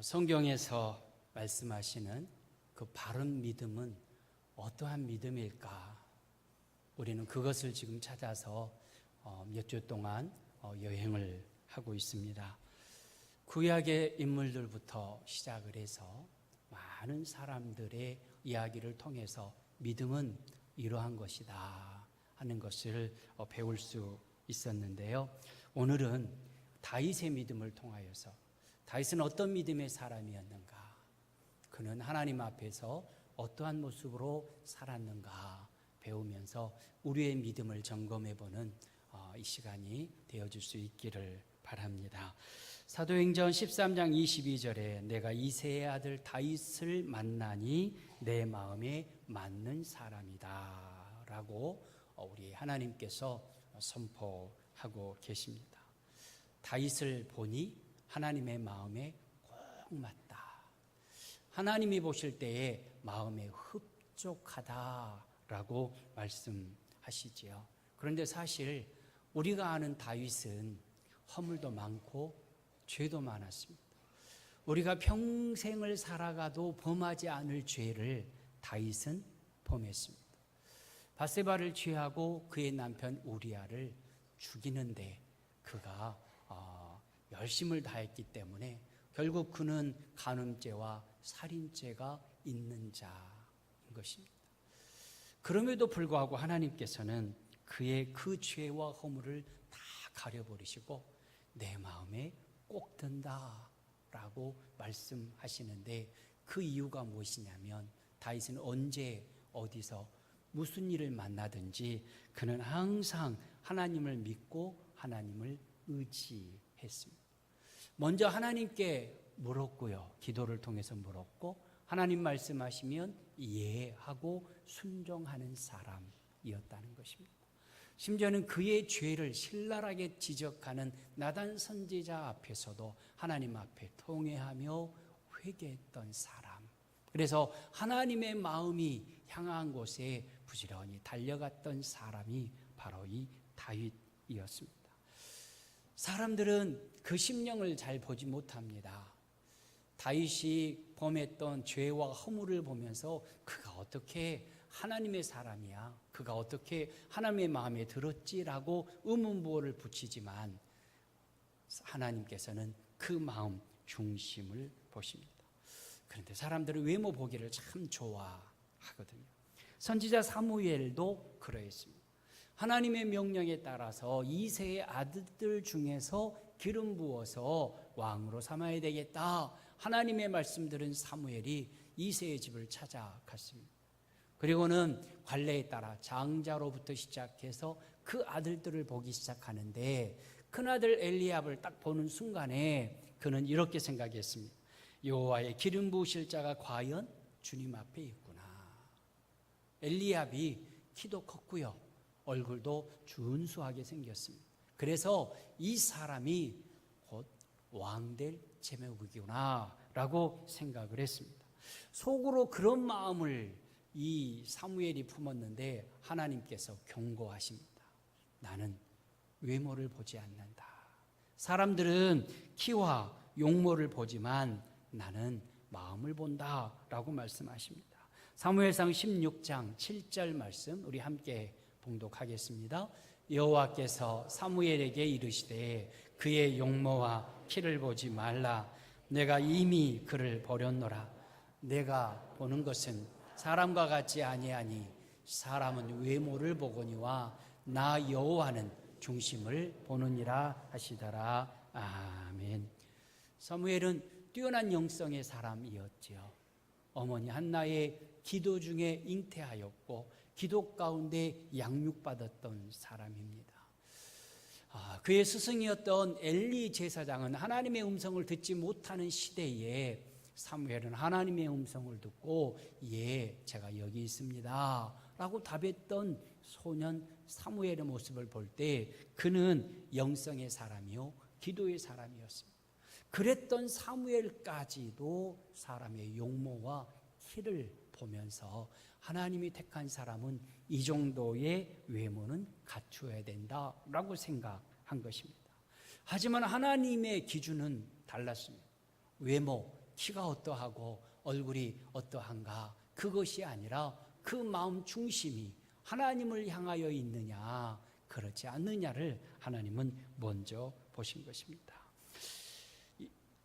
성경에서 말씀하시는 그 바른 믿음은 어떠한 믿음일까? 우리는 그것을 지금 찾아서 몇 주 동안 여행을 하고 있습니다. 구약의 인물들부터 시작을 해서 많은 사람들의 이야기를 통해서 믿음은 이러한 것이다 하는 것을 배울 수 있었는데요. 오늘은 다윗의 믿음을 통하여서 다윗은 어떤 믿음의 사람이었는가? 그는 하나님 앞에서 어떠한 모습으로 살았는가 배우면서 우리의 믿음을 점검해보는 이 시간이 되어줄 수 있기를 바랍니다. 사도행전 13장 22절에 내가 이새의 아들 다윗을 만나니 내 마음에 맞는 사람이다 라고 우리 하나님께서 선포하고 계십니다. 다윗을 보니 하나님의 마음에 꼭 맞다. 하나님이 보실 때에 마음에 흡족하다라고 말씀하시지요. 그런데 사실 우리가 아는 다윗은 허물도 많고 죄도 많았습니다. 우리가 평생을 살아가도 범하지 않을 죄를 다윗은 범했습니다. 바세바를 취하고 그의 남편 우리아를 죽이는데 그가 열심을 다했기 때문에 결국 그는 간음죄와 살인죄가 있는 자인 것입니다. 그럼에도 불구하고 하나님께서는 그의 그 죄와 허물을 다 가려버리시고 내 마음에 꼭 든다라고 말씀하시는데 그 이유가 무엇이냐면 다윗은 언제 어디서 무슨 일을 만나든지 그는 항상 하나님을 믿고 하나님을 의지했습니다. 먼저 하나님께 물었고요. 기도를 통해서 물었고 하나님 말씀하시면 이해하고 순종하는 사람이었다는 것입니다. 심지어는 그의 죄를 신랄하게 지적하는 나단 선지자 앞에서도 하나님 앞에 통회하며 회개했던 사람. 그래서 하나님의 마음이 향한 곳에 부지런히 달려갔던 사람이 바로 이 다윗이었습니다. 사람들은 그 심령을 잘 보지 못합니다. 다윗이 범했던 죄와 허물을 보면서 그가 어떻게 하나님의 사람이야? 그가 어떻게 하나님의 마음에 들었지라고 의문부호를 붙이지만 하나님께서는 그 마음 중심을 보십니다. 그런데 사람들은 외모 보기를 참 좋아하거든요. 선지자 사무엘도 그러했습니다. 하나님의 명령에 따라서 이새의 아들들 중에서 기름 부어서 왕으로 삼아야 되겠다. 하나님의 말씀 들은 사무엘이 이새의 집을 찾아갔습니다. 그리고는 관례에 따라 장자로부터 시작해서 그 아들들을 보기 시작하는데 큰아들 엘리압을 딱 보는 순간에 그는 이렇게 생각했습니다. 여호와의 기름 부으실 자가 과연 주님 앞에 있구나. 엘리압이 키도 컸고요. 얼굴도 준수하게 생겼습니다. 그래서 이 사람이 곧 왕될 제목이구나 라고 생각을 했습니다. 속으로 그런 마음을 이 사무엘이 품었는데 하나님께서 경고하십니다. 나는 외모를 보지 않는다. 사람들은 키와 용모를 보지만 나는 마음을 본다 라고 말씀하십니다. 사무엘상 16장 7절 말씀 우리 함께 봉독하겠습니다. 여호와께서 사무엘에게 이르시되 그의 용모와 키를 보지 말라. 내가 이미 그를 버렸노라. 내가 보는 것은 사람과 같지 아니하니 사람은 외모를 보거니와 나 여호와는 중심을 보느니라 하시더라. 아멘. 사무엘은 뛰어난 영성의 사람이었지요. 어머니 한나의 기도 중에 잉태하였고 기도 가운데 양육받았던 사람입니다. 그의 스승이었던 엘리 제사장은 하나님의 음성을 듣지 못하는 시대에 사무엘은 하나님의 음성을 듣고 예, 제가 여기 있습니다 라고 답했던 소년 사무엘의 모습을 볼 때 그는 영성의 사람이요 기도의 사람이었습니다. 그랬던 사무엘까지도 사람의 용모와 키를 보면서 하나님이 택한 사람은 이 정도의 외모는 갖추어야 된다라고 생각한 것입니다. 하지만 하나님의 기준은 달랐습니다. 외모, 키가 어떠하고 얼굴이 어떠한가, 그것이 아니라 그 마음 중심이 하나님을 향하여 있느냐 그렇지 않느냐를 하나님은 먼저 보신 것입니다.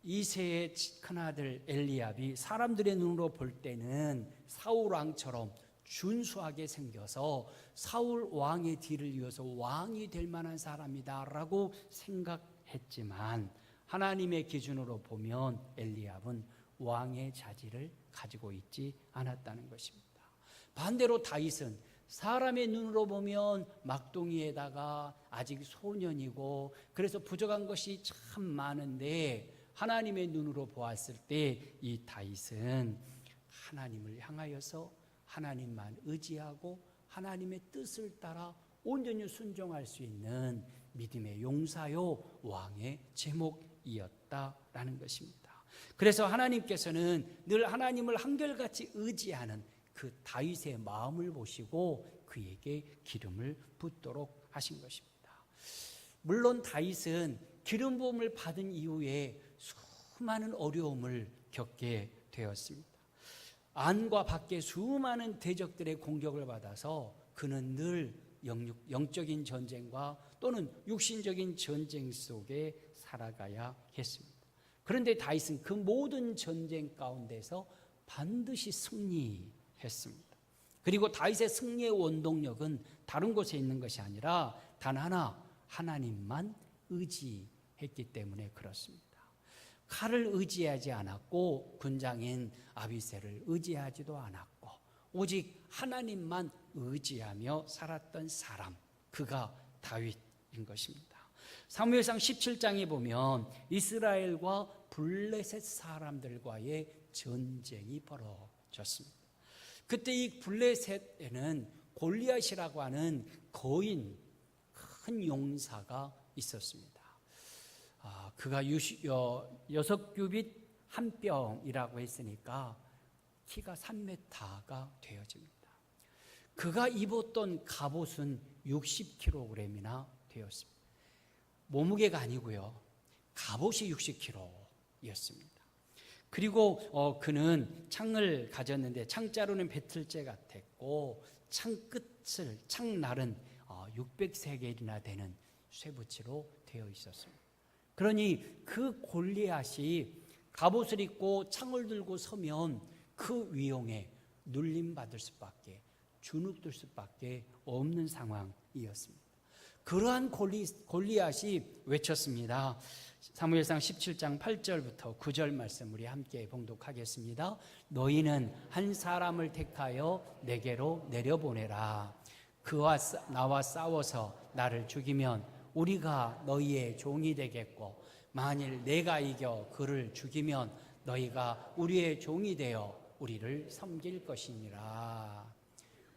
이새의 큰아들 엘리압이 사람들의 눈으로 볼 때는 사울 왕처럼 준수하게 생겨서 사울 왕의 뒤를 이어서 왕이 될 만한 사람이다라고 생각했지만 하나님의 기준으로 보면 엘리압은 왕의 자질을 가지고 있지 않았다는 것입니다. 반대로 다윗은 사람의 눈으로 보면 막둥이에다가 아직 소년이고 그래서 부족한 것이 참 많은데 하나님의 눈으로 보았을 때 이 다윗은 하나님을 향하여서 하나님만 의지하고 하나님의 뜻을 따라 온전히 순종할 수 있는 믿음의 용사요 왕의 제목이었다라는 것입니다. 그래서 하나님께서는 늘 하나님을 한결같이 의지하는 그 다윗의 마음을 보시고 그에게 기름을 붓도록 하신 것입니다. 물론 다윗은 기름 부음을 받은 이후에 수많은 어려움을 겪게 되었습니다. 안과 밖에 수많은 대적들의 공격을 받아서 그는 늘 영적인 전쟁과 또는 육신적인 전쟁 속에 살아가야 했습니다. 그런데 다윗은 그 모든 전쟁 가운데서 반드시 승리했습니다. 그리고 다윗의 승리의 원동력은 다른 곳에 있는 것이 아니라 단 하나, 하나님만 의지했기 때문에 그렇습니다. 칼을 의지하지 않았고 군장인 아비새를 의지하지도 않았고 오직 하나님만 의지하며 살았던 사람, 그가 다윗인 것입니다. 사무엘상 17장에 보면 이스라엘과 블레셋 사람들과의 전쟁이 벌어졌습니다. 그때 이 블레셋에는 골리앗이라고 하는 거인, 큰 용사가 있었습니다. 그가 6규빗 한 뼘이라고 했으니까 키가 3m가 되어집니다. 그가 입었던 갑옷은 60kg이나 되었습니다. 몸무게가 아니고요, 갑옷이 60kg였습니다. 그리고 그는 창을 가졌는데 창자루는 배틀째 같았고 창날은 600세겔이나 되는 쇠붙이로 되어 있었습니다. 그러니 그 골리앗이 갑옷을 입고 창을 들고 서면 그 위용에 눌림받을 수밖에, 주눅들 수밖에 없는 상황이었습니다. 그러한 골리앗이 외쳤습니다. 사무엘상 17장 8절부터 9절 말씀 우리 함께 봉독하겠습니다. 너희는 한 사람을 택하여 내게로 내려보내라. 그와 나와 싸워서 나를 죽이면 우리가 너희의 종이 되겠고 만일 내가 이겨 그를 죽이면 너희가 우리의 종이 되어 우리를 섬길 것이니라.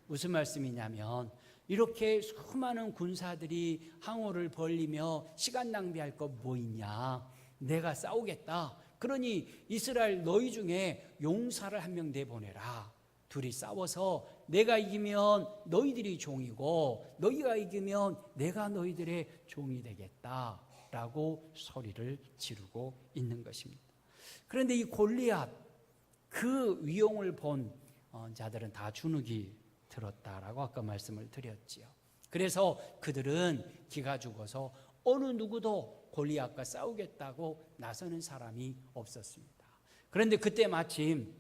무슨 말씀이냐면 이렇게 수많은 군사들이 항우를 벌리며 시간 낭비할 거 뭐 있냐, 내가 싸우겠다. 그러니 이스라엘 너희 중에 용사를 한 명 내보내라. 둘이 싸워서 내가 이기면 너희들이 종이고 너희가 이기면 내가 너희들의 종이 되겠다라고 소리를 지르고 있는 것입니다. 그런데 이 골리앗, 그 위용을 본 자들은 다 주눅이 들었다라고 아까 말씀을 드렸지요. 그래서 그들은 기가 죽어서 어느 누구도 골리앗과 싸우겠다고 나서는 사람이 없었습니다. 그런데 그때 마침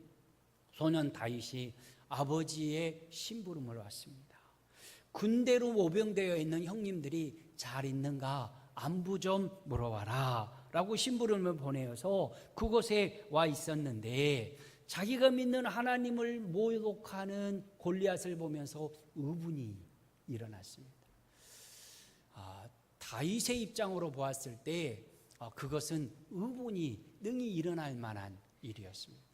소년 다윗이 아버지의 심부름을 왔습니다. 군대로 모병되어 있는 형님들이 잘 있는가 안부 좀 물어봐라 라고 심부름을 보내어서 그곳에 와 있었는데 자기가 믿는 하나님을 모욕하는 골리앗을 보면서 의분이 일어났습니다. 다윗의 입장으로 보았을 때 그것은 의분이 능히 일어날 만한 일이었습니다.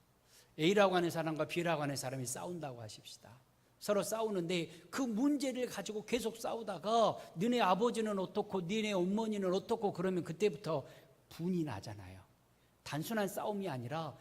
A라고 하는 사람과 B라고 하는 사람이 싸운다고 하십시다. 서로 싸우는데 그 문제를 가지고 계속 싸우다가 너네 아버지는 어떻고 너네 어머니는 어떻고 그러면 그때부터 분이 나잖아요. 단순한 싸움이 아니라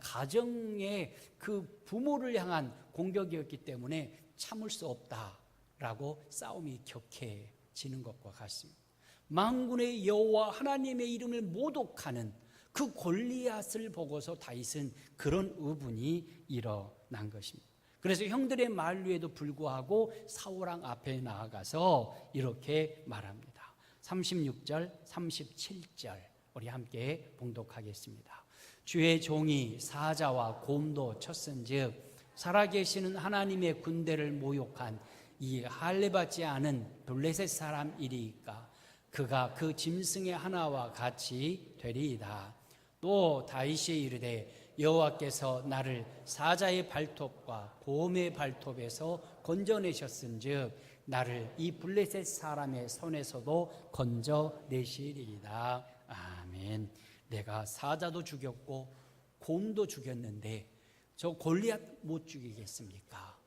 가정의 그 부모를 향한 공격이었기 때문에 참을 수 없다라고 싸움이 격해지는 것과 같습니다. 만군의 여호와 하나님의 이름을 모독하는 그 골리앗을 보고서 다윗은 그런 의분이 일어난 것입니다. 그래서 형들의 만류에도 불구하고 사울왕 앞에 나아가서 이렇게 말합니다. 36절, 37절 우리 함께 봉독하겠습니다. 주의 종이 사자와 곰도 쳤은즉 살아계시는 하나님의 군대를 모욕한 이 할례받지 않은 블레셋 사람이리이까 그가 그 짐승의 하나와 같이 되리이다. 또 다윗이 이르되 여호와께서 나를 사자의 발톱과 곰의 발톱에서 건져내셨은즉 나를 이 블레셋 사람의 손에서도 건져내시리이다. 아멘. 내가 사자도 죽였고 곰도 죽였는데 저 골리앗 못 죽이겠습니까?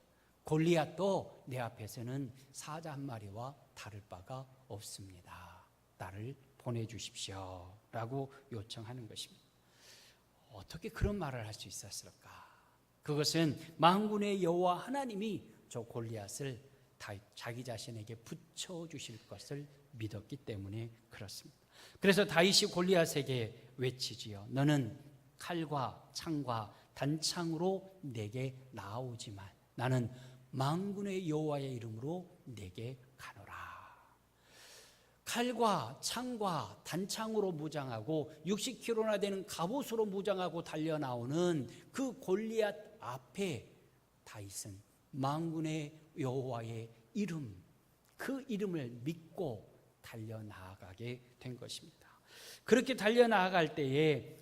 골리앗도 내 앞에서는 사자 한 마리와 다를 바가 없습니다. 나를 보내주십시오 라고 요청하는 것입니다. 어떻게 그런 말을 할 수 있었을까? 그것은 만군의 여호와 하나님이 저 골리앗을 자기 자신에게 붙여주실 것을 믿었기 때문에 그렇습니다. 그래서 다윗이 골리앗에게 외치지요. 너는 칼과 창과 단창으로 내게 나아오지만 나는 만군의 여호와의 이름으로 내게 가노라. 칼과 창과 단창으로 무장하고 60kg나 되는 갑옷으로 무장하고 달려나오는 그 골리앗 앞에 다윗은 만군의 여호와의 이름, 그 이름을 믿고 달려나가게 된 것입니다. 그렇게 달려나갈 때에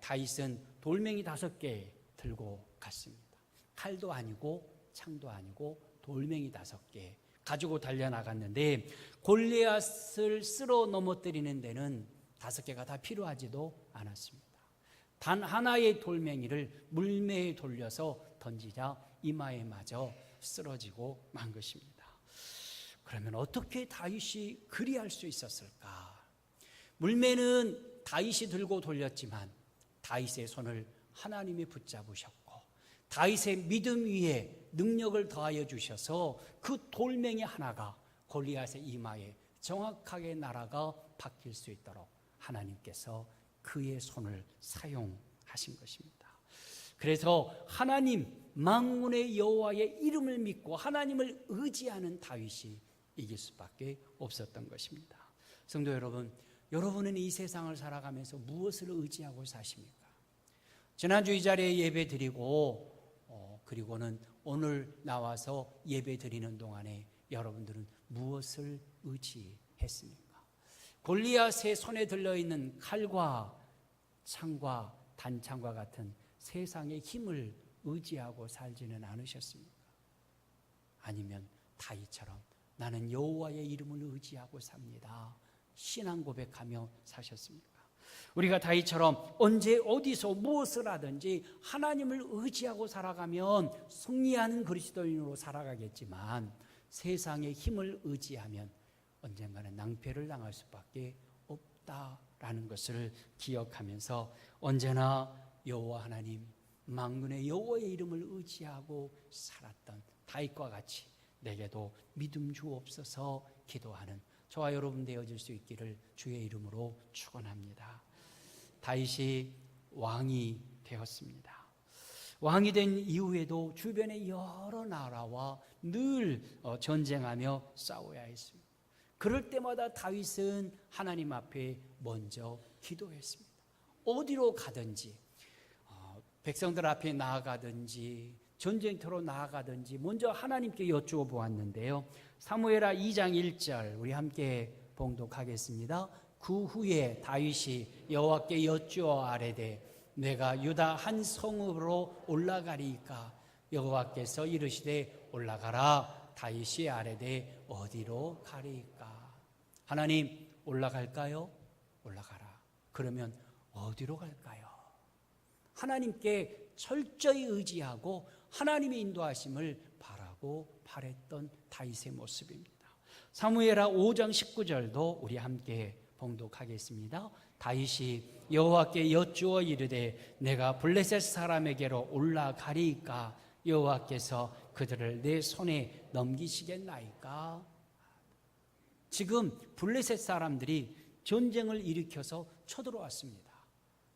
다윗은 돌멩이 5개 들고 갔습니다. 칼도 아니고 창도 아니고 돌멩이 5개 가지고 달려나갔는데 골리앗을 쓸어 넘어뜨리는 데는 5개가 다 필요하지도 않았습니다. 단 하나의 돌멩이를 물매에 돌려서 던지자 이마에 맞아 쓰러지고 만 것입니다. 그러면 어떻게 다윗이 그리할 수 있었을까? 물매는 다윗이 들고 돌렸지만 다윗의 손을 하나님이 붙잡으셨고 다윗의 믿음 위에 능력을 더하여 주셔서 그 돌멩이 하나가 골리앗의 이마에 정확하게 날아가 박힐 수 있도록 하나님께서 그의 손을 사용하신 것입니다. 그래서 하나님 만군의 여호와의 이름을 믿고 하나님을 의지하는 다윗이 이길 수밖에 없었던 것입니다. 성도 여러분, 여러분은 이 세상을 살아가면서 무엇을 의지하고 사십니까? 지난주 이 자리에 예배 드리고 그리고는 오늘 나와서 예배 드리는 동안에 여러분들은 무엇을 의지했습니까? 골리앗의 손에 들려있는 칼과 창과 단창과 같은 세상의 힘을 의지하고 살지는 않으셨습니까? 아니면 다윗처럼 나는 여호와의 이름을 의지하고 삽니다. 신앙 고백하며 사셨습니까? 우리가 다윗처럼 언제 어디서 무엇을 하든지 하나님을 의지하고 살아가면 승리하는 그리스도인으로 살아가겠지만 세상의 힘을 의지하면 언젠가는 낭패를 당할 수밖에 없다라는 것을 기억하면서 언제나 여호와 하나님 만군의 여호와의 이름을 의지하고 살았던 다윗과 같이 내게도 믿음 주옵소서 기도하는 저와 여러분 되어질 수 있기를 주의 이름으로 축원합니다. 다윗이 왕이 되었습니다. 왕이 된 이후에도 주변의 여러 나라와 늘 전쟁하며 싸워야 했습니다. 그럴 때마다 다윗은 하나님 앞에 먼저 기도했습니다. 어디로 가든지 백성들 앞에 나아가든지 전쟁터로 나아가든지 먼저 하나님께 여쭈어 보았는데요. 사무엘하 2장 1절 우리 함께 봉독하겠습니다. 그 후에 다윗이 여호와께 여쭈어 아뢰되 내가 유다 한 성읍으로 올라가리이까 여호와께서 이르시되 올라가라. 다윗이 아뢰되 어디로 가리이까? 하나님 올라갈까요? 올라가라. 그러면 어디로 갈까요? 하나님께 철저히 의지하고 하나님의 인도하심을 바라고 바랬던 다윗의 모습입니다. 사무엘하 5장 19절도 우리 함께 봉독하겠습니다. 다윗이 여호와께 여쭈어 이르되 내가 블레셋 사람에게로 올라가리이까 여호와께서 그들을 내 손에 넘기시겠나이까? 지금 블레셋 사람들이 전쟁을 일으켜서 쳐들어왔습니다.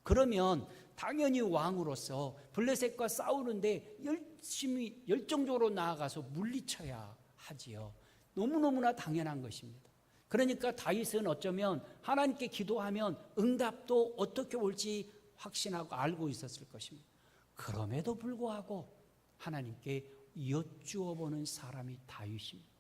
그러면 당연히 왕으로서 블레셋과 싸우는데 열심히 열정적으로 나아가서 물리쳐야 하지요. 너무너무나 당연한 것입니다. 그러니까 다윗은 어쩌면 하나님께 기도하면 응답도 어떻게 올지 확신하고 알고 있었을 것입니다. 그럼에도 불구하고 하나님께 여쭈어 보는 사람이 다윗입니다.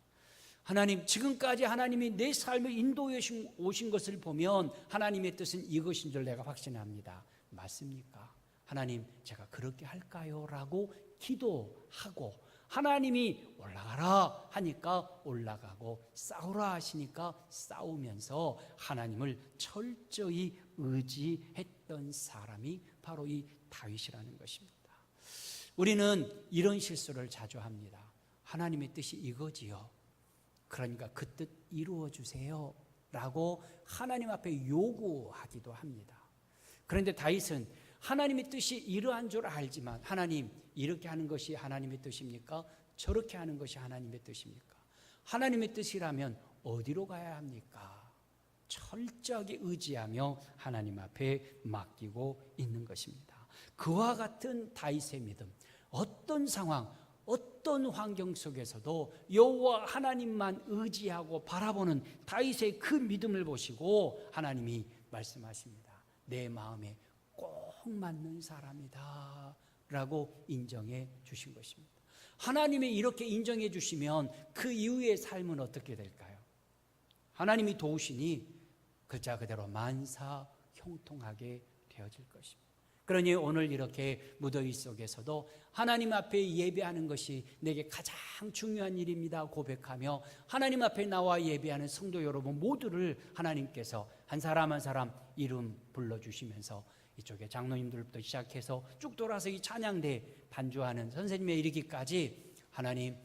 하나님, 지금까지 하나님이 내 삶을 인도해 오신 것을 보면 하나님의 뜻은 이것인 줄 내가 확신합니다. 맞습니까? 하나님, 제가 그렇게 할까요? 라고 기도하고, 하나님이 올라가라 하니까 올라가고, 싸우라 하시니까 싸우면서 하나님을 철저히 의지했던 사람이 바로 이 다윗이라는 것입니다. 우리는 이런 실수를 자주 합니다. 하나님의 뜻이 이거지요. 그러니까 그 뜻 이루어 주세요 라고 하나님 앞에 요구하기도 합니다. 그런데 다윗은 하나님의 뜻이 이러한 줄 알지만, 하나님, 이렇게 하는 것이 하나님의 뜻입니까? 저렇게 하는 것이 하나님의 뜻입니까? 하나님의 뜻이라면 어디로 가야 합니까? 철저하게 의지하며 하나님 앞에 맡기고 있는 것입니다. 그와 같은 다윗의 믿음, 어떤 상황, 어떤 환경 속에서도 여호와 하나님만 의지하고 바라보는 다윗의 그 믿음을 보시고 하나님이 말씀하십니다. 내 마음에 꼭 맞는 사람이다 라고 인정해 주신 것입니다. 하나님이 이렇게 인정해 주시면 그 이후의 삶은 어떻게 될까요? 하나님이 도우시니 글자 그대로 만사 형통하게 되어질 것입니다. 그러니 오늘 이렇게 무더위 속에서도 하나님 앞에 예배하는 것이 내게 가장 중요한 일입니다 고백하며 하나님 앞에 나와 예배하는 성도 여러분 모두를 하나님께서 한 사람 한 사람 이름 불러주시면서 이쪽에 장로님들부터 시작해서 쭉 돌아서 이 찬양대 반주하는 선생님에 이르기까지 하나님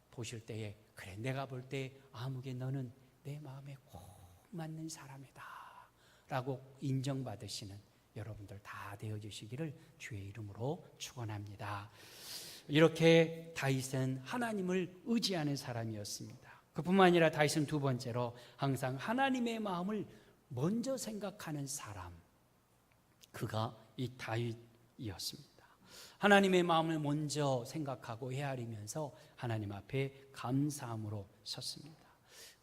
보실 때에, 그래, 내가 볼 때 아무개 너는 내 마음에 꼭 맞는 사람이다 라고 인정받으시는 여러분들 다 되어주시기를 주의 이름으로 축원합니다. 이렇게 다윗은 하나님을 의지하는 사람이었습니다. 그뿐만 아니라 다윗은 두 번째로 항상 하나님의 마음을 먼저 생각하는 사람, 그가 이 다윗이었습니다. 하나님의 마음을 먼저 생각하고 헤아리면서 하나님 앞에 감사함으로 섰습니다.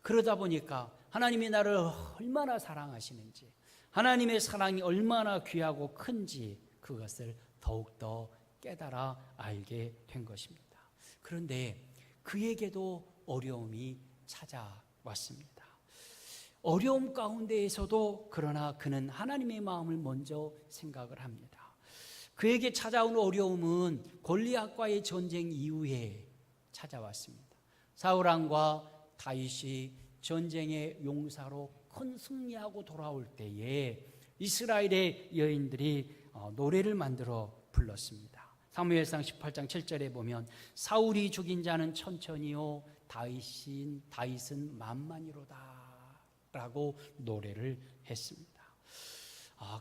그러다 보니까 하나님이 나를 얼마나 사랑하시는지, 하나님의 사랑이 얼마나 귀하고 큰지 그것을 더욱더 깨달아 알게 된 것입니다. 그런데 그에게도 어려움이 찾아왔습니다. 어려움 가운데에서도 그러나 그는 하나님의 마음을 먼저 생각을 합니다. 그에게 찾아온 어려움은 골리앗과의 전쟁 이후에 찾아왔습니다. 사울왕과 다윗이 전쟁의 용사로 큰 승리하고 돌아올 때에 이스라엘의 여인들이 노래를 만들어 불렀습니다. 사무엘상 18장 7절에 보면 사울이 죽인 자는 천천히요 다윗은 만만이로다 라고 노래를 했습니다.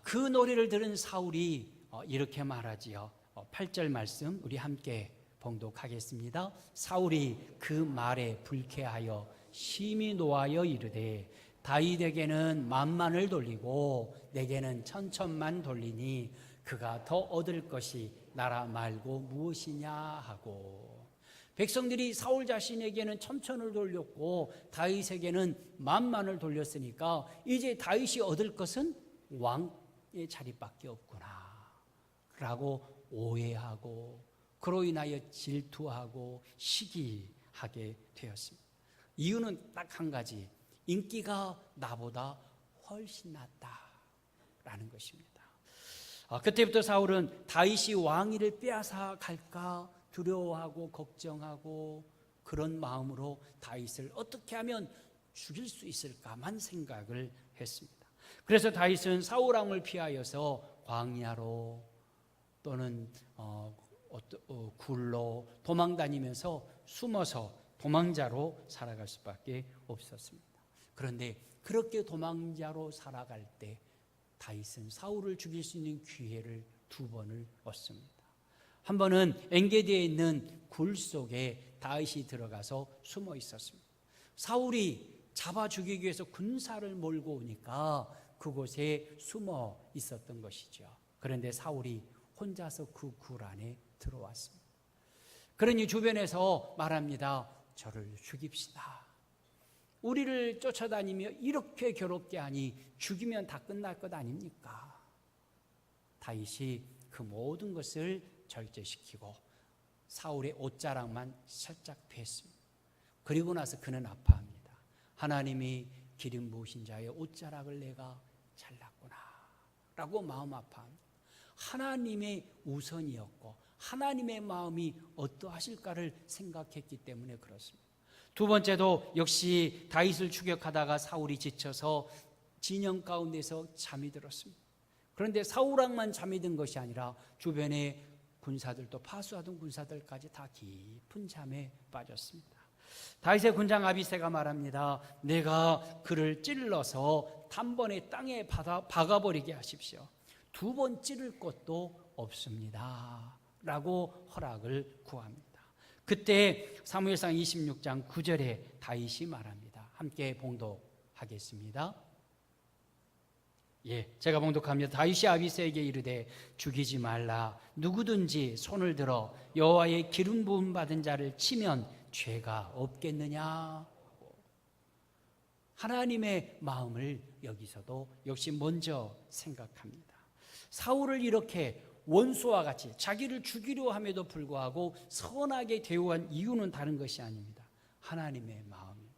그 노래를 들은 사울이 이렇게 말하지요. 8절 말씀 우리 함께 봉독하겠습니다. 사울이 그 말에 불쾌하여 심히 노하여 이르되 다윗에게는 만만을 돌리고 내게는 천천만 돌리니 그가 더 얻을 것이 나라 말고 무엇이냐 하고, 백성들이 사울 자신에게는 천천을 돌렸고 다윗에게는 만만을 돌렸으니까 이제 다윗이 얻을 것은 왕의 자리밖에 없구나 라고 오해하고 그로 인하여 질투하고 시기하게 되었습니다. 이유는 딱 한 가지, 인기가 나보다 훨씬 낫다라는 것입니다. 그때부터 사울은 다윗이 왕위를 빼앗아 갈까 두려워하고 걱정하고 그런 마음으로 다윗을 어떻게 하면 죽일 수 있을까만 생각을 했습니다. 그래서 다윗은 사울 왕을 피하여서 광야로 또는 굴로 도망다니면서 숨어서 도망자로 살아갈 수밖에 없었습니다. 그런데 그렇게 도망자로 살아갈 때 다윗은 사울을 죽일 수 있는 기회를 두 번을 얻습니다. 한 번은 엔게디에 있는 굴 속에 다윗이 들어가서 숨어 있었습니다. 사울이 잡아 죽이기 위해서 군사를 몰고 오니까 그곳에 숨어 있었던 것이죠. 그런데 사울이 혼자서 그 굴 안에 들어왔습니다. 그러니 주변에서 말합니다. 저를 죽입시다. 우리를 쫓아다니며 이렇게 괴롭게 하니 죽이면 다 끝날 것 아닙니까? 다윗이 그 모든 것을 절제시키고 사울의 옷자락만 살짝 폈습니다. 그리고 나서 그는 아파합니다. 하나님이 기름 부으신 자의 옷자락을 내가 잘랐구나 라고 마음 아파합니다. 하나님의 우선이었고 하나님의 마음이 어떠하실까를 생각했기 때문에 그렇습니다. 두 번째도 역시 다윗을 추격하다가 사울이 지쳐서 진영 가운데서 잠이 들었습니다. 그런데 사울왕만 잠이 든 것이 아니라 주변의 군사들도 파수하던 군사들까지 다 깊은 잠에 빠졌습니다. 다윗의 군장 아비새가 말합니다. 내가 그를 찔러서 단번에 땅에 박아버리게 하십시오. 두 번 찌를 것도 없습니다 라고 허락을 구합니다. 그때 사무엘상 26장 9절에 다윗이 말합니다. 함께 봉독하겠습니다. 제가 봉독합니다. 다윗이 아비새에게 이르되 죽이지 말라. 누구든지 손을 들어 여호와의 기름 부음 받은 자를 치면 죄가 없겠느냐. 하나님의 마음을 여기서도 역시 먼저 생각합니다. 사울을 이렇게 원수와 같이 자기를 죽이려 함에도 불구하고 선하게 대우한 이유는 다른 것이 아닙니다. 하나님의 마음입니다.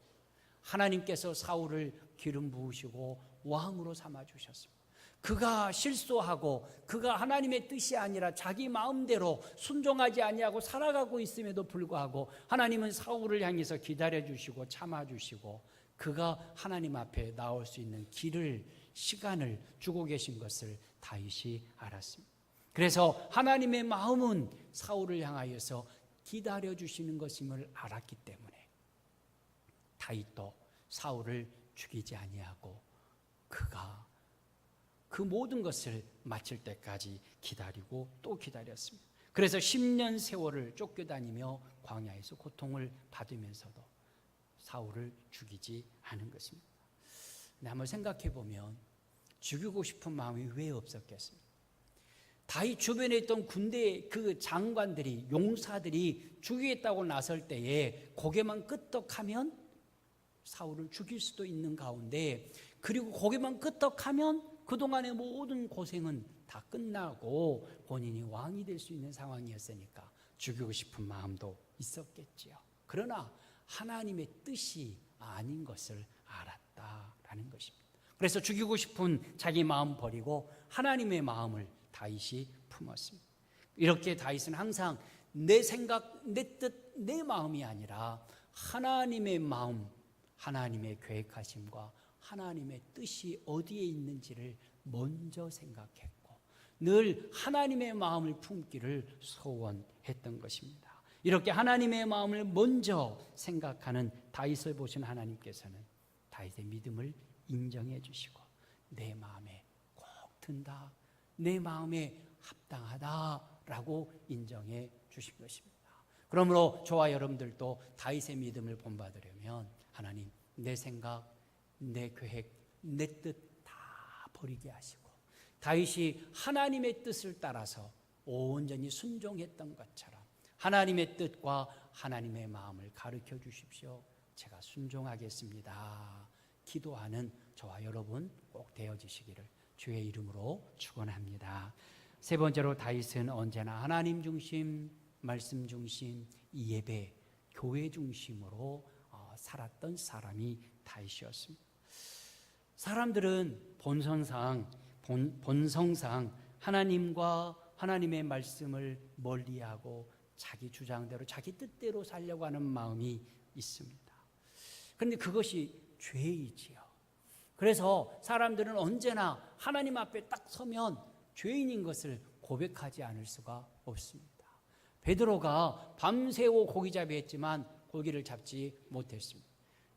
하나님께서 사울을 기름 부으시고 왕으로 삼아주셨습니다. 그가 실수하고 그가 하나님의 뜻이 아니라 자기 마음대로 순종하지 아니하고 살아가고 있음에도 불구하고 하나님은 사울을 향해서 기다려주시고 참아주시고 그가 하나님 앞에 나올 수 있는 길을 시간을 주고 계신 것을 다윗이 알았습니다. 그래서 하나님의 마음은 사울을 향하여서 기다려주시는 것임을 알았기 때문에 다윗도 사울을 죽이지 아니하고 그가 그 모든 것을 마칠 때까지 기다리고 또 기다렸습니다. 그래서 10년 세월을 쫓겨다니며 광야에서 고통을 받으면서도 사울을 죽이지 않은 것입니다. 근데 한번 생각해 보면 죽이고 싶은 마음이 왜 없었겠습니까? 다윗 주변에 있던 군대 그 장관들이 용사들이 죽이겠다고 나설 때에 고개만 끄덕하면 사울을 죽일 수도 있는 가운데 그리고 고개만 끄덕하면 그동안의 모든 고생은 다 끝나고 본인이 왕이 될 수 있는 상황이었으니까 죽이고 싶은 마음도 있었겠지요. 그러나 하나님의 뜻이 아닌 것을 알았다라는 것입니다. 그래서 죽이고 싶은 자기 마음 버리고 하나님의 마음을 다윗이 품었습니다. 이렇게 다윗은 항상 내 생각, 내 뜻, 내 마음이 아니라 하나님의 마음, 하나님의 계획하심과 하나님의 뜻이 어디에 있는지를 먼저 생각했고 늘 하나님의 마음을 품기를 소원했던 것입니다. 이렇게 하나님의 마음을 먼저 생각하는 다윗을 보신 하나님께서는 다윗의 믿음을 인정해 주시고 내 마음에 꼭 든다, 내 마음에 합당하다라고 인정해 주신 것입니다. 그러므로 저와 여러분들도 다윗의 믿음을 본받으려면 하나님 내 생각, 내 계획, 내 뜻 다 버리게 하시고 다윗이 하나님의 뜻을 따라서 온전히 순종했던 것처럼 하나님의 뜻과 하나님의 마음을 가르쳐 주십시오. 제가 순종하겠습니다. 기도하는 저와 여러분 꼭 되어지시기를 주의 이름으로 축원합니다. 세 번째로 다윗은 언제나 하나님 중심, 말씀 중심, 예배, 교회 중심으로 살았던 사람이 다윗이었습니다. 사람들은 본성상 하나님과 하나님의 말씀을 멀리하고 자기 주장대로 자기 뜻대로 살려고 하는 마음이 있습니다. 그런데 그것이 죄이지요. 그래서 사람들은 언제나 하나님 앞에 딱 서면 죄인인 것을 고백하지 않을 수가 없습니다. 베드로가 밤새워 고기잡이 했지만 고기를 잡지 못했습니다.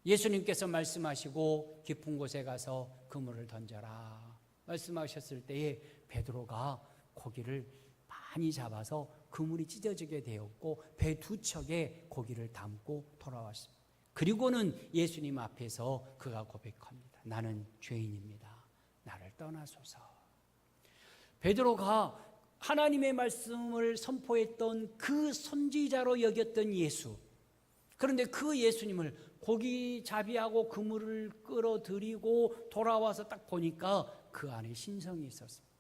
예수님께서 말씀하시고 깊은 곳에 가서 그물을 던져라 말씀하셨을 때에 베드로가 고기를 많이 잡아서 그물이 찢어지게 되었고 배 두 척에 고기를 담고 돌아왔습니다. 그리고는 예수님 앞에서 그가 고백합니다. 나는 죄인입니다. 나를 떠나소서. 베드로가 하나님의 말씀을 선포했던 그 선지자로 여겼던 예수, 그런데 그 예수님을 고기잡이하고 그물을 끌어들이고 돌아와서 딱 보니까 그 안에 신성이 있었습니다.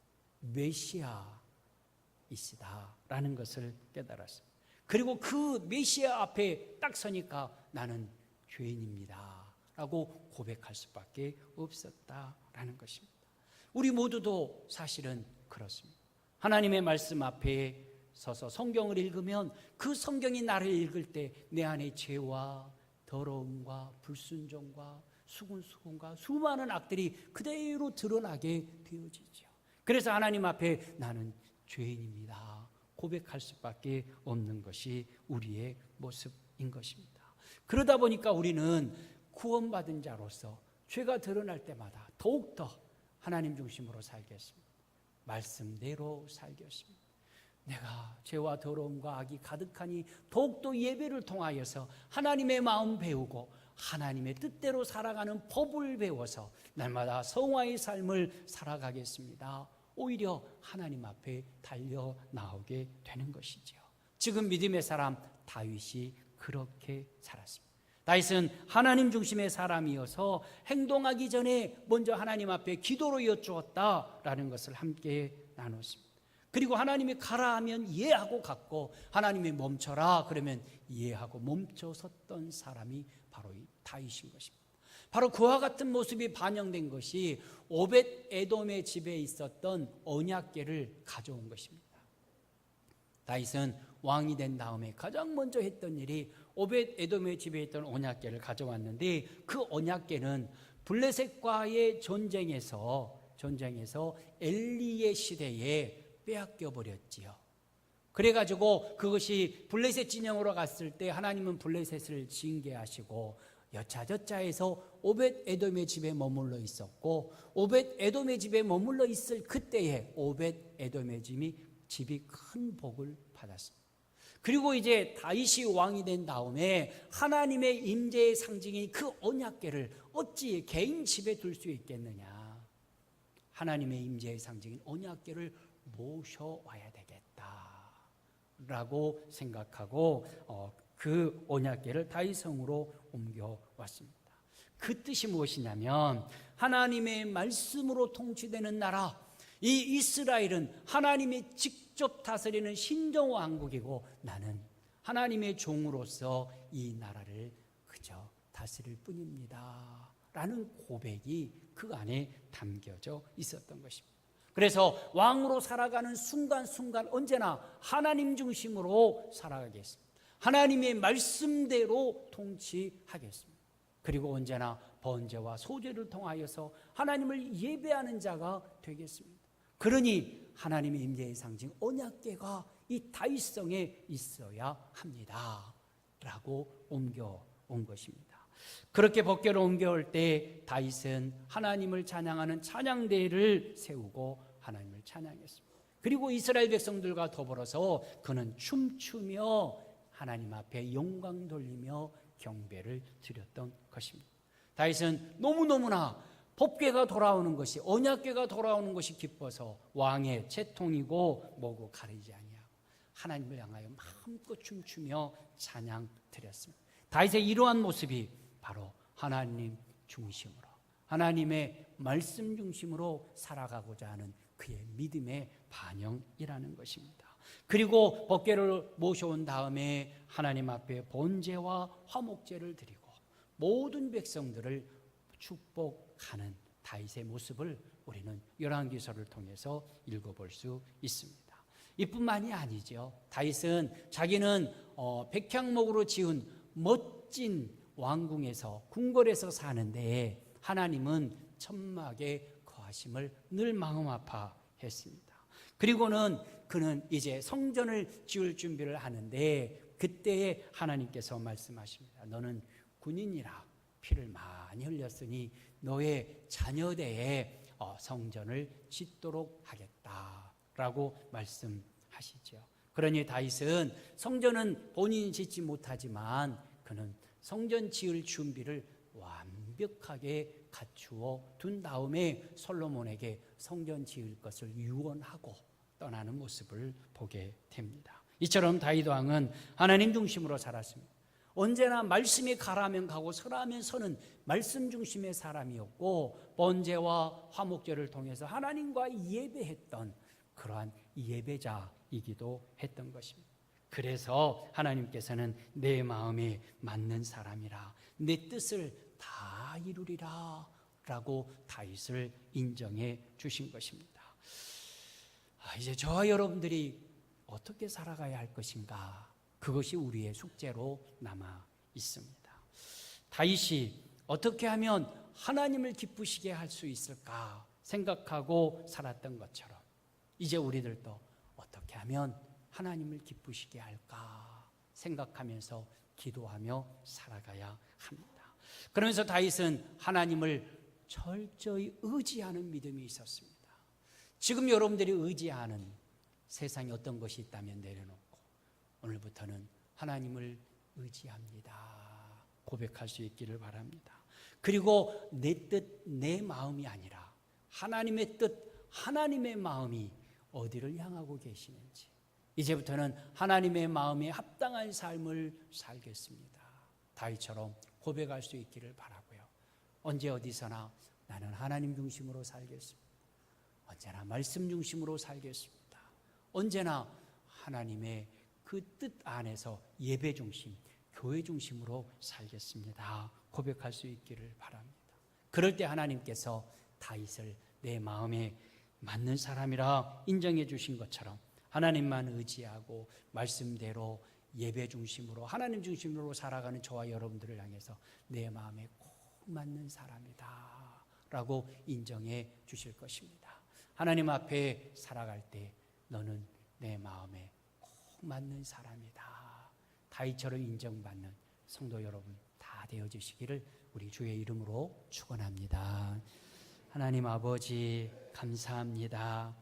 메시아이시다라는 것을 깨달았습니다. 그리고 그 메시아 앞에 딱 서니까 나는 죄인입니다 라고 고백할 수밖에 없었다라는 것입니다. 우리 모두도 사실은 그렇습니다. 하나님의 말씀 앞에 서서 성경을 읽으면 그 성경이 나를 읽을 때 내 안에 죄와 더러움과 불순종과 수군수군과 수많은 악들이 그대로 드러나게 되어지죠. 그래서 하나님 앞에 나는 죄인입니다 고백할 수밖에 없는 것이 우리의 모습인 것입니다. 그러다 보니까 우리는 구원받은 자로서 죄가 드러날 때마다 더욱더 하나님 중심으로 살겠습니다. 말씀대로 살겠습니다. 내가 죄와 더러움과 악이 가득하니 더욱더 예배를 통하여서 하나님의 마음 배우고 하나님의 뜻대로 살아가는 법을 배워서 날마다 성화의 삶을 살아가겠습니다. 오히려 하나님 앞에 달려나오게 되는 것이죠. 지금 믿음의 사람 다윗이 그렇게 살았습니다. 다윗은 하나님 중심의 사람이어서 행동하기 전에 먼저 하나님 앞에 기도로 여쭈었다라는 것을 함께 나눴습니다. 그리고 하나님이 가라 하면 예하고 갔고 하나님이 멈춰라 그러면 예하고 멈춰 섰던 사람이 바로 이 다윗인 것입니다. 바로 그와 같은 모습이 반영된 것이 오벳 에돔의 집에 있었던 언약궤를 가져온 것입니다. 다윗은 왕이 된 다음에 가장 먼저 했던 일이 오벳 에돔의 집에 있던 언약궤를 가져왔는데 그 언약궤는 블레셋과의 전쟁에서 엘리의 시대에 빼앗겨 버렸지요. 그래가지고 그것이 블레셋 진영으로 갔을 때 하나님은 블레셋을 징계하시고 여차저차해서 오벳 에돔의 집에 머물러 있었고 오벳 에돔의 집에 머물러 있을 그때에 오벳 에돔의 집이 큰 복을 받았습니다. 그리고 이제 다윗이 왕이 된 다음에 하나님의 임재의 상징인 그 언약궤를 어찌 개인 집에 둘 수 있겠느냐. 하나님의 임재의 상징인 언약궤를 모셔와야 되겠다라고 생각하고 그 언약궤를 다윗성으로 옮겨왔습니다. 그 뜻이 무엇이냐면 하나님의 말씀으로 통치되는 나라, 이 이스라엘은 하나님이 직접 다스리는 신정왕국이고 나는 하나님의 종으로서 이 나라를 그저 다스릴 뿐입니다 라는 고백이 그 안에 담겨져 있었던 것입니다. 그래서 왕으로 살아가는 순간순간 언제나 하나님 중심으로 살아가겠습니다. 하나님의 말씀대로 통치하겠습니다. 그리고 언제나 번제와 소제를 통하여서 하나님을 예배하는 자가 되겠습니다. 그러니 하나님의 임재의 상징 언약궤가 이 다윗성에 있어야 합니다 라고 옮겨온 것입니다. 그렇게 법궤를 옮겨올 때 다윗은 하나님을 찬양하는 찬양대를 세우고 하나님을 찬양했습니다. 그리고 이스라엘 백성들과 더불어서 그는 춤추며 하나님 앞에 영광 돌리며 경배를 드렸던 것입니다. 다윗은 너무너무나 법궤가 돌아오는 것이, 언약궤가 돌아오는 것이 기뻐서 왕의 채통이고 뭐고 가리지 아니하고 하나님을 향하여 마음껏 춤추며 찬양 드렸습니다. 다윗의 이러한 모습이 바로 하나님 중심으로, 하나님의 말씀 중심으로 살아가고자 하는 그의 믿음의 반영이라는 것입니다. 그리고 법궤를 모셔온 다음에 하나님 앞에 번제와 화목제를 드리고 모든 백성들을 축복하는 다윗의 모습을 우리는 열왕기서를 통해서 읽어볼 수 있습니다. 이뿐만이 아니죠. 다윗은 자기는 백향목으로 지은 멋진 왕궁에서 궁궐에서 사는데 하나님은 천막에 거하심을 늘 마음 아파했습니다. 그리고는 그는 이제 성전을 지을 준비를 하는데 그때에 하나님께서 말씀하십니다. 너는 군인이라 피를 많이 흘렸으니 너의 자녀대에 성전을 짓도록 하겠다라고 말씀하시죠. 그러니 다윗은 성전은 본인이 짓지 못하지만 그는 성전 지을 준비를 완벽히 완벽하게 갖추어 둔 다음에 솔로몬에게 성전 지을 것을 유언하고 떠나는 모습을 보게 됩니다. 이처럼 다윗 왕은 하나님 중심으로 살았습니다. 언제나 말씀이 가라면 가고 서라면 서는 말씀 중심의 사람이었고, 번제와 화목제를 통해서 하나님과 예배했던 그러한 예배자이기도 했던 것입니다. 그래서 하나님께서는 내 마음에 맞는 사람이라, 내 뜻을 다 이루리라 라고 다윗을 인정해 주신 것입니다. 이제 저와 여러분들이 어떻게 살아가야 할 것인가, 그것이 우리의 숙제로 남아 있습니다. 다윗이 어떻게 하면 하나님을 기쁘시게 할 수 있을까 생각하고 살았던 것처럼, 이제 우리들도 어떻게 하면 하나님을 기쁘시게 할까 생각하면서 기도하며 살아가야 합니다. 그러면서 다윗은 하나님을 철저히 의지하는 믿음이 있었습니다. 지금 여러분들이 의지하는 세상에 어떤 것이 있다면 내려놓고 오늘부터는 하나님을 의지합니다 고백할 수 있기를 바랍니다. 그리고 내 뜻, 내 마음이 아니라 하나님의 뜻, 하나님의 마음이 어디를 향하고 계시는지, 이제부터는 하나님의 마음에 합당한 삶을 살겠습니다 다윗처럼 고백할 수 있기를 바라고요. 언제 어디서나 나는 하나님 중심으로 살겠습니다. 언제나 말씀 중심으로 살겠습니다. 언제나 하나님의 그 뜻 안에서 예배 중심, 교회 중심으로 살겠습니다 고백할 수 있기를 바랍니다. 그럴 때 하나님께서 다윗을 내 마음에 맞는 사람이라 인정해 주신 것처럼 하나님만 의지하고 말씀대로 예배 중심으로 하나님 중심으로 살아가는 저와 여러분들을 향해서 내 마음에 꼭 맞는 사람이다 라고 인정해 주실 것입니다. 하나님 앞에 살아갈 때 너는 내 마음에 꼭 맞는 사람이다, 다윗처럼 인정받는 성도 여러분 다 되어주시기를 우리 주의 이름으로 축원합니다. 하나님 아버지 감사합니다.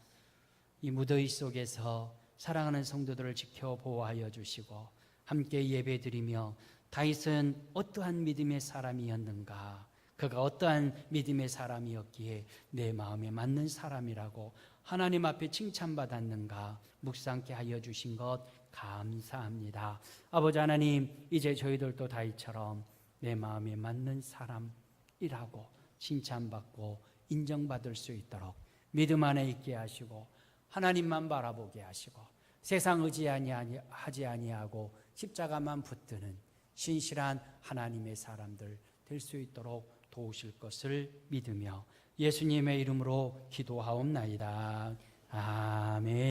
이 무더위 속에서 사랑하는 성도들을 지켜 보호하여 주시고 함께 예배드리며 다윗은 어떠한 믿음의 사람이었는가, 그가 어떠한 믿음의 사람이었기에 내 마음에 맞는 사람이라고 하나님 앞에 칭찬받았는가 묵상케 하여 주신 것 감사합니다. 아버지 하나님, 이제 저희들도 다윗처럼 내 마음에 맞는 사람이라고 칭찬받고 인정받을 수 있도록 믿음 안에 있게 하시고 하나님만 바라보게 하시고 세상 의지하지 아니하고 십자가만 붙드는 신실한 하나님의 사람들 될 수 있도록 도우실 것을 믿으며 예수님의 이름으로 기도하옵나이다. 아멘.